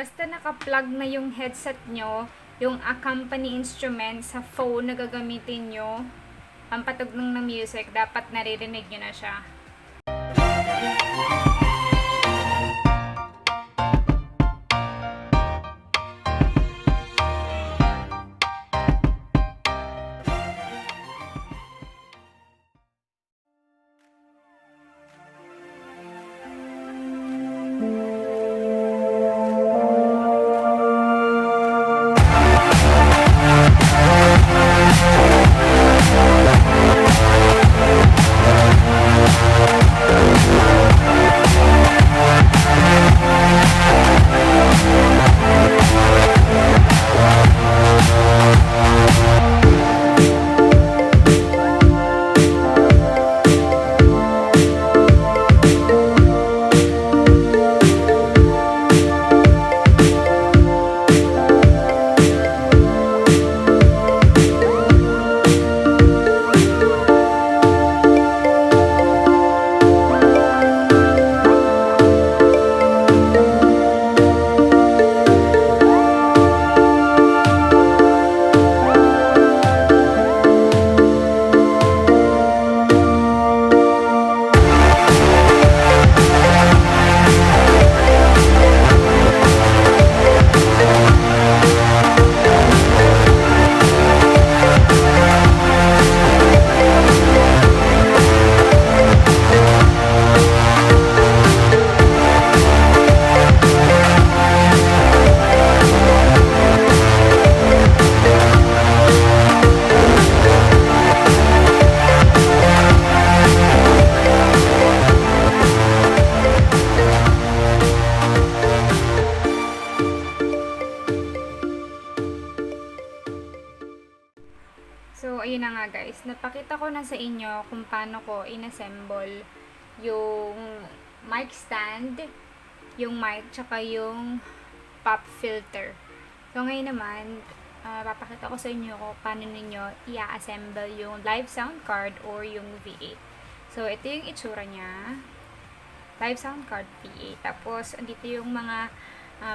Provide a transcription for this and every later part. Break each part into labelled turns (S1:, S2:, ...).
S1: basta naka-plug na yung headset nyo, yung accompany instrument sa phone na gagamitin nyo, ang patugtog ng music, dapat naririnig nyo na siya. So, ayun na nga guys. Napakita ko na sa inyo kung paano ko inassemble yung mic stand, yung mic, tsaka yung pop filter. So, ngayon naman, papakita ko sa inyo kung paano ninyo i-assemble yung live sound card or yung V8. So, ito yung itsura niya. Live sound card V8. Tapos, andito yung mga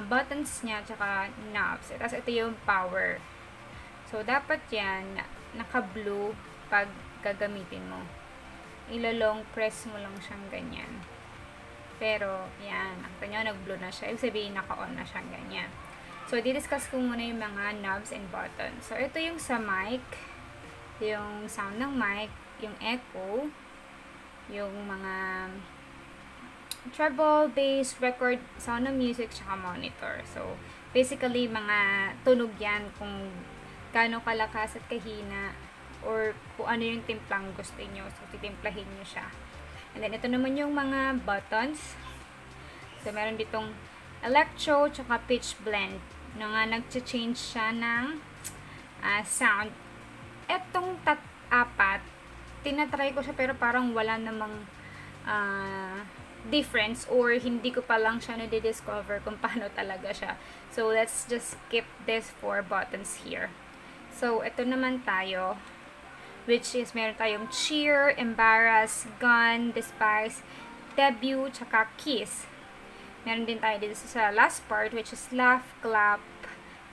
S1: buttons niya, tsaka knobs. Tapos, ito yung power. So, dapat yan naka-blue pag gagamitin mo. Ilo-long press mo lang siyang ganyan. Pero, yan. Nakita nyo, nag-blue na siya. Ibig sabihin, naka-on na siyang ganyan. So, di-discuss ko muna yung mga knobs and buttons. So, ito yung sa mic. Yung sound ng mic. Yung echo. Yung mga treble, bass, record, sound ng music, tsaka monitor. So, basically, mga tunog yan kung gaano kalakas at kahina or kung ano yung timplang gusto niyo. So, titimplahin niyo siya. And then, ito naman yung mga buttons. So, meron ditong electro tsaka pitch blend na nga nag-change siya ng sound. Etong apat, tinatry ko siya pero parang wala namang difference or hindi ko pa lang siya na-discover kung paano talaga siya. So, let's just skip this 4 buttons here. So, ito naman tayo, which is meron tayong cheer, embarrass, gun, despise, debut, tsaka kiss. Meron din tayo dito sa last part, which is laugh, clap,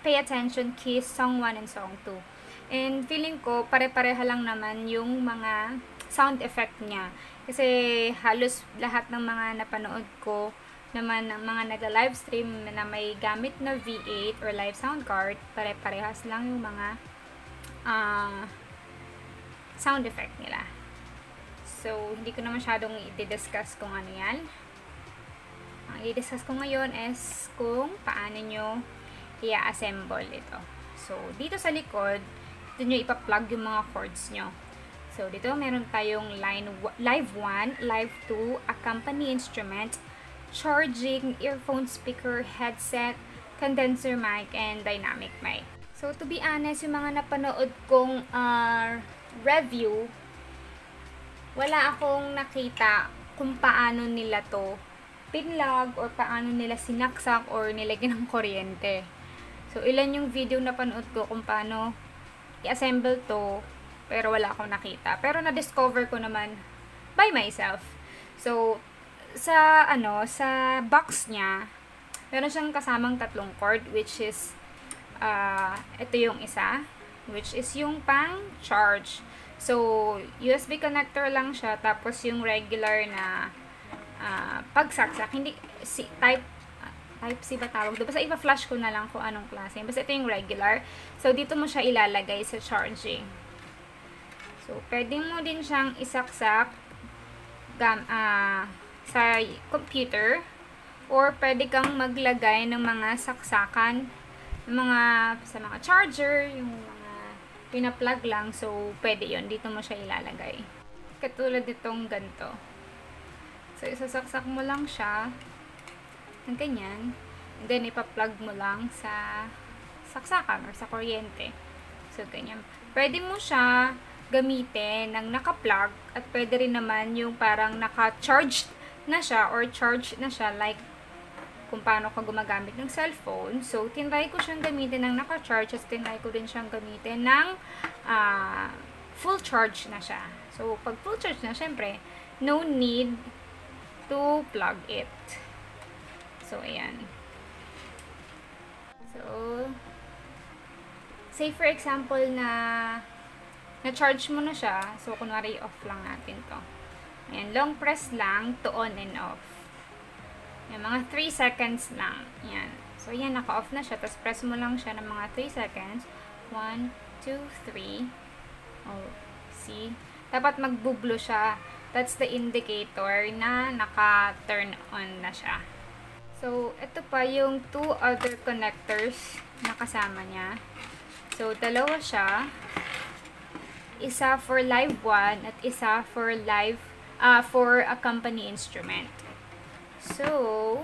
S1: pay attention, kiss, song 1 and song 2. And feeling ko, pare-pareha lang naman yung mga sound effect niya. Kasi halos lahat ng mga napanood ko, naman ng mga nagla-livestream na may gamit na V8 or live sound card, pare-parehas lang yung mga sound effect nila. So, hindi ko na masyadong i-discuss kung ano yan. Ang i-discuss ko ngayon is kung paano nyo i-assemble ito. So, dito sa likod, dito nyo ipa-plug yung mga cords nyo. So, dito meron tayong live 1, live 2, accompany instrument, charging, earphone speaker, headset, condenser mic, and dynamic mic. So, to be honest, yung mga napanood kong review, wala akong nakita kung paano nila to pinlog or paano nila sinaksak or nilagyan ng kuryente. So, ilan yung video na panood ko kung paano i-assemble to, pero wala akong nakita. Pero na-discover ko naman by myself. So, sa box niya, Meron siyang kasamang tatlong cord, which is, ito yung isa, which is yung pang charge. So, USB connector lang siya, tapos yung regular na pagsaksak, hindi, type C ba tawag doon? Basta ipa-flash ko na lang kung anong klase. Basta ito yung regular. So, dito mo siya ilalagay sa charging. So, pwede mo din siyang isaksak sa computer, or pwede kang maglagay ng mga saksakan sa mga charger, yung mga pina-plug lang. So, pwede yon, dito mo siya ilalagay. Katulad nitong ganito. So, isasaksak mo lang siya ng ganyan, and then ipa-plug mo lang sa saksakan or sa kuryente. So, ganyan. Pwede mo siya gamitin ng naka-plug, at pwede rin naman yung parang naka-charged na siya or charged na siya, like kung paano ka gumagamit ng cellphone. So, tinry ko siyang gamitin ng naka-charge, at tinry ko din siyang gamitin ng full charge na siya. So, pag full charge na, syempre, no need to plug it. So, ayan. So, say for example na-charge mo na siya. So, kunwari off lang natin to. Ayan, long press lang to on and off. Ayan, mga 3 seconds lang. Ayan. So, ayan, naka-off na siya. Tapos, press mo lang siya ng mga 3 seconds. 1, 2, 3. Oh, see? Dapat magbublo siya. That's the indicator na naka-turn on na siya. So, ito pa yung 2 other connectors na kasama niya. So, dalawa siya. Isa for live 1 at isa for for a company instrument. So,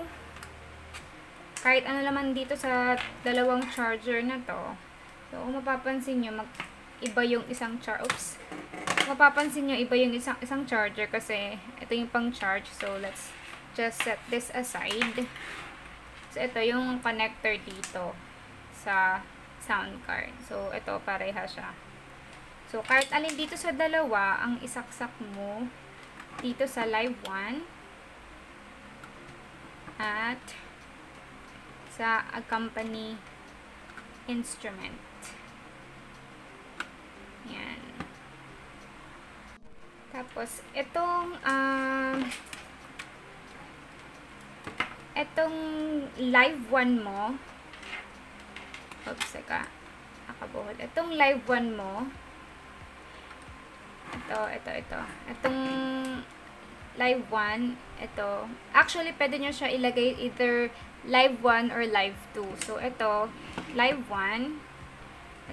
S1: kahit ano naman dito sa dalawang charger na to. So, kung mapapansin nyo, iba yung isang mapapansin nyo, iba yung isang charger kasi ito yung pang charge. So, let's just set this aside. So, ito yung connector dito sa sound card. So, ito, pareha siya. So, kahit alin dito sa dalawa, ang isaksak mo dito sa live 1 at sa accompany instrument. Yan. Tapos, itong live 1 mo, oops, saka, nakabuhol. Itong live 1 mo, ito. Itong live 1, ito. Actually, pwede nyo siya ilagay either live 1 or live 2. So, ito, live 1.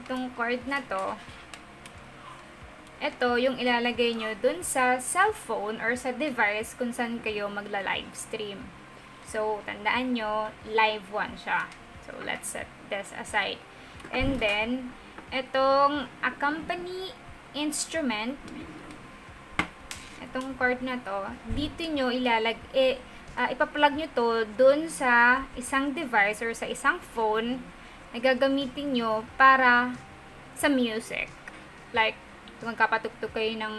S1: Itong cord na to, ito yung ilalagay nyo dun sa cellphone or sa device kung saan kayo magla-live stream. So, tandaan nyo, live 1 siya. So, let's set this aside. And then, itong accompany instrument, itong cord na to, dito nyo ipa-plug nyo to dun sa isang device or sa isang phone na gagamitin nyo para sa music. Like, magkapatugtog kayo ng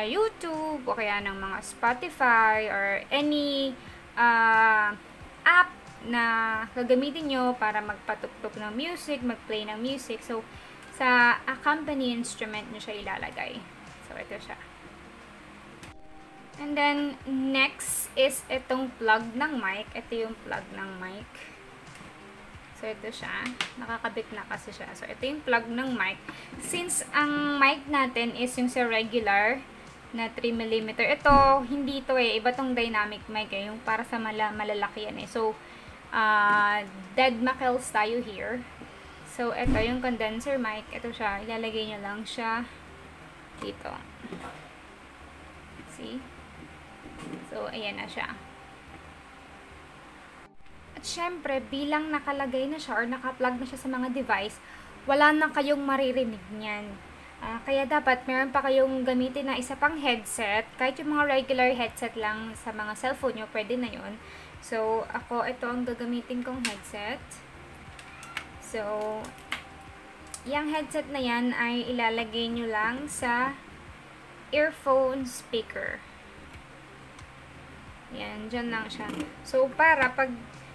S1: YouTube o kaya ng mga Spotify or any app na gagamitin nyo para magpatugtog ng music, mag-play ng music. So, sa accompany instrument nyo siya ilalagay. So, ito siya. And then, next is itong plug ng mic. Ito yung plug ng mic. So, ito siya. Nakakabit na kasi siya. So, ito yung plug ng mic. Since ang mic natin is yung sa regular na 3mm. Ito, hindi ito eh. Iba tong dynamic mic eh. Yung para sa malalaki yan eh. So, dead macels tayo here. So, ito yung condenser mic. Ito siya. Ilalagay nyo lang siya dito. See? So, ayan na siya. At syempre, bilang nakalagay na siya or naka-plug na siya sa mga device, wala na kayong maririnig niyan. Kaya dapat meron pa kayong gamitin na isa pang headset. Kahit yung mga regular headset lang sa mga cellphone nyo, pwede na yun. So, ako, ito ang gagamitin kong headset. So, yung headset na yan ay ilalagay nyo lang sa earphone speaker. Yan, dyan lang siya. So, para pag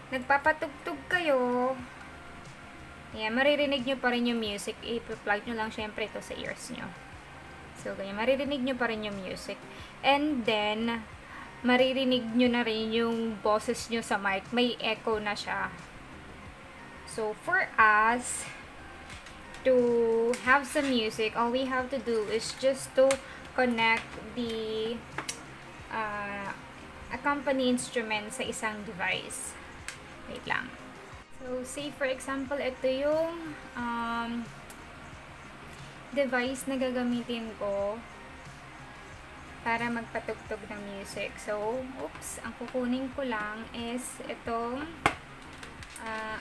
S1: nagpapatugtog kayo, ayan, maririnig nyo pa rin yung music. I-plug nyo lang syempre ito sa ears nyo. So, ganyan, maririnig nyo pa rin yung music. And then, maririnig nyo na rin yung boses nyo sa mic. May echo na siya. So, for us to have some music, all we have to do is just to connect the accompany instrument sa isang device. Wait lang. So, say for example, ito yung device na gagamitin ko para magpatugtog ng music. So, oops, ang kukunin ko lang is itong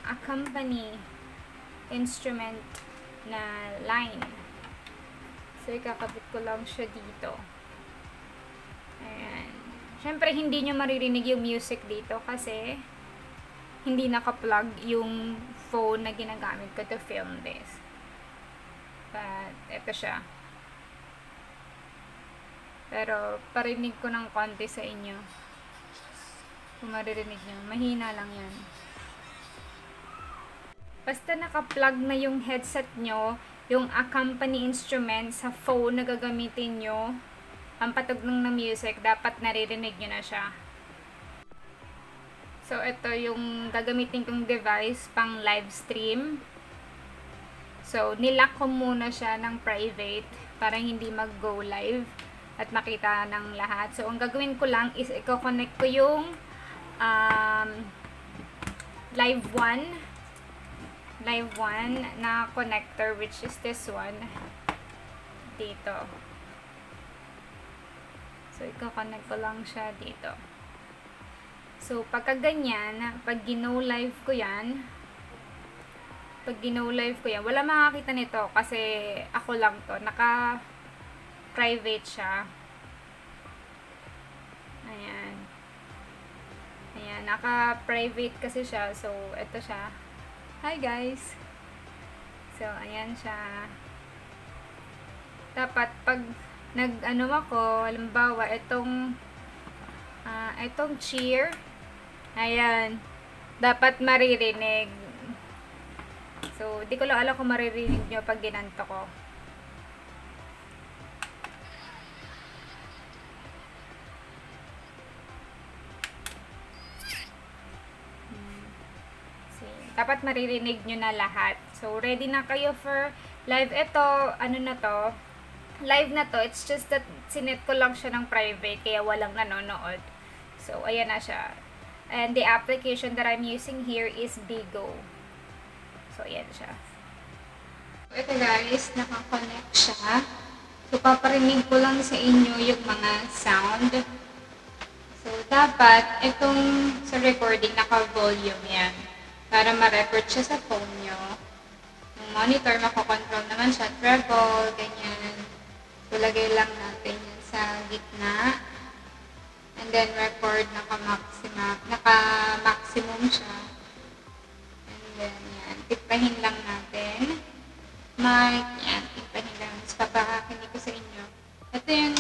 S1: accompany instrument na line. So, ikakabit ko lang siya dito. Ayan. Siyempre, hindi nyo maririnig yung music dito kasi hindi naka-plug yung phone na ginagamit ko to film this. But, ito siya. Pero, parinig ko ng konti sa inyo. Kung maririnig nyo, mahina lang yan. Basta naka-plug na yung headset nyo, yung accompany instrument sa phone na gagamitin nyo, ang patugtog ng music, dapat naririnig nyo na siya. So, ito yung gagamitin kong device pang live stream. So, nilock ko muna siya ng private para hindi mag-go live at makita ng lahat. So, ang gagawin ko lang is i-connect ko yung live 1 na connector, which is this one dito. So, i-connect ko lang siya dito. So, pagka ganyan, pag gino live ko yan, wala makakita nito kasi ako lang to. Naka-private siya. Ayan. Ayan, naka-private kasi siya. So, ito siya. Hi guys! So, ayan siya. Dapat, pag nag-ano ako, halimbawa, itong cheer, ayan, dapat maririnig. So, di ko lang alam kung maririnig nyo pag ginanto ko. Dapat maririnig nyo na lahat. So, ready na kayo for live. Ito, ano na to? Live na to. It's just that sinet ko lang siya ng private kaya walang nanonood. So, ayan na siya. And the application that I'm using here is Bigo. So, ayan siya. So, ito guys, nakakonect siya. So, paparinig ko lang sa inyo yung mga sound. So, dapat, itong sa recording, naka-volume yan. Para ma-record siya sa phone nyo. Yung monitor, makakontrol naman siya. Treble, ganyan. So, lagay lang natin yan sa gitna. And then, record, naka-maximum siya. And then, yan. Tipahin lang natin. Mic, yan. Tipahin lang. Tapos, papakakinig ko sa inyo. Ito yung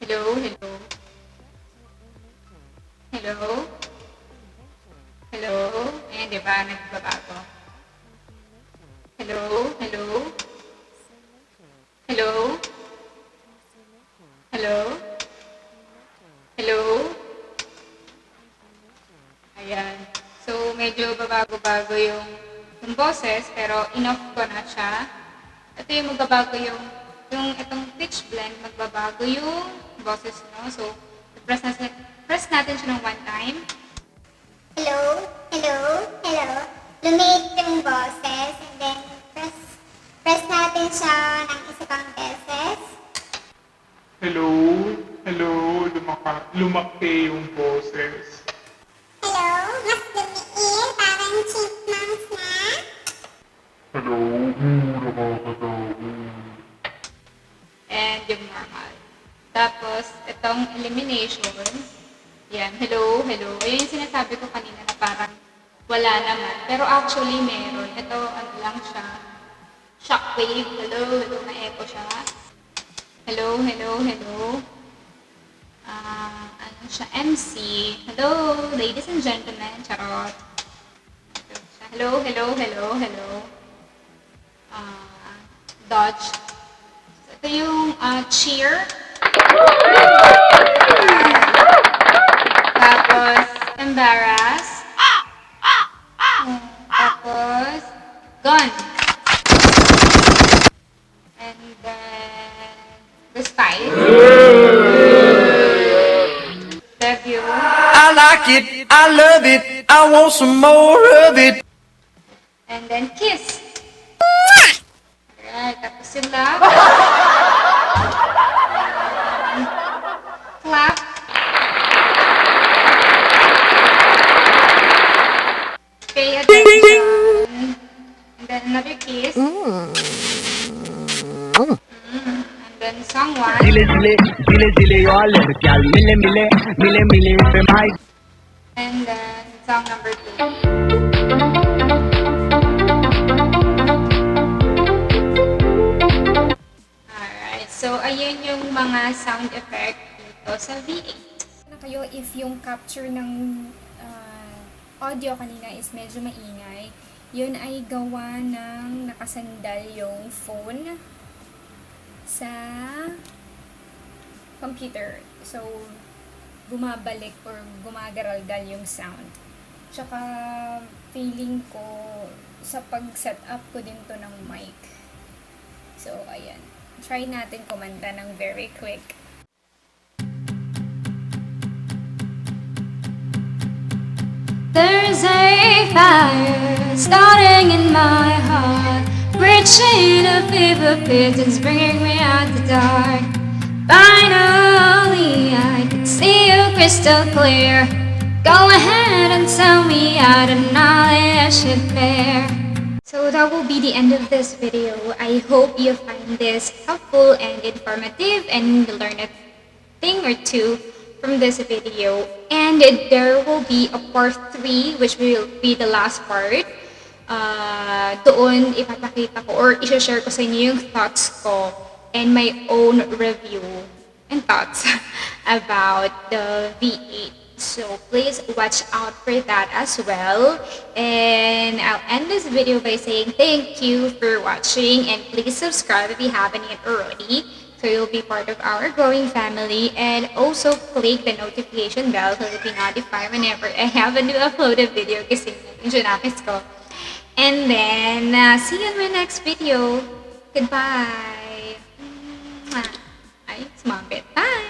S1: hello, hello. Hello. Hello? Ayan, diba? Nagbabago. Hello? Hello? Hello? Hello? Hello? Ayan. So, medyo babago-bago yung boses, pero in-off ko na siya. Ito yung magbabago yung itong pitch blend, magbabago yung boses, no? So, press natin siya ng one time.
S2: Hello, hello, hello. Lumit yung boses and then press natin siya ng isa pang beses.
S3: Hello, hello, lumaki yung boses.
S2: Hello, mas lumiit, parang chipmunks na.
S3: Hello, nakakatawa.
S1: And yung normal. Tapos, itong elimination. Yan, hello, hello. Ayun yung sinasabi ko kanina na parang wala naman. Pero actually, meron. Ito, ano lang siya. Shockwave. Hello, hello, na-echo siya. Hello, hello, hello. Ano siya MC. Hello, ladies and gentlemen. Charot. Hello, hello, hello, hello. Dodge. Ito yung cheer. Tapos, embarrass. Tapos, gun. And then, despite. Debut.
S4: I like it, I love it, I want some more of it.
S1: And then, kiss. Alright, tapos yung love. Clap. Pay attention. And then another kiss. And then song one.
S4: Zile zile yo ladkiyan mile mile mile mile pe bhai.
S1: And then song number 2. Alright, so ayun yung mga sound effect dito sa V8. Na kayo if yung capture ng audio kanina is medyo maingay, yun ay gawa ng nakasandal yung phone sa computer. So, bumabalik or gumagaralgal yung sound. Tsaka, feeling ko sa pag-set up ko din to ng mic. So, ayan. Try natin kumanta ng very quick. There's a fire starting in my heart, reaching a fever pitch, it's bringing me out the dark. Finally, I can see you crystal clear. Go ahead and tell me how the knowledge should bear. So that will be the end of this video. I hope you find this helpful and informative and learn a thing or two from this video. And there will be a part 3 which will be the last part. Doon ipapakita ko or i-share ko sa inyo yung thoughts ko and my own review and thoughts about the V8. So please watch out for that as well. And I'll end this video by saying thank you for watching and please subscribe if you haven't yet already. So you'll be part of our growing family, and also click the notification bell so you'll be notified whenever I have a new uploaded video kasi yung junakis ko. And then, see you in my next video. Goodbye. Ay, sumabit. Bye!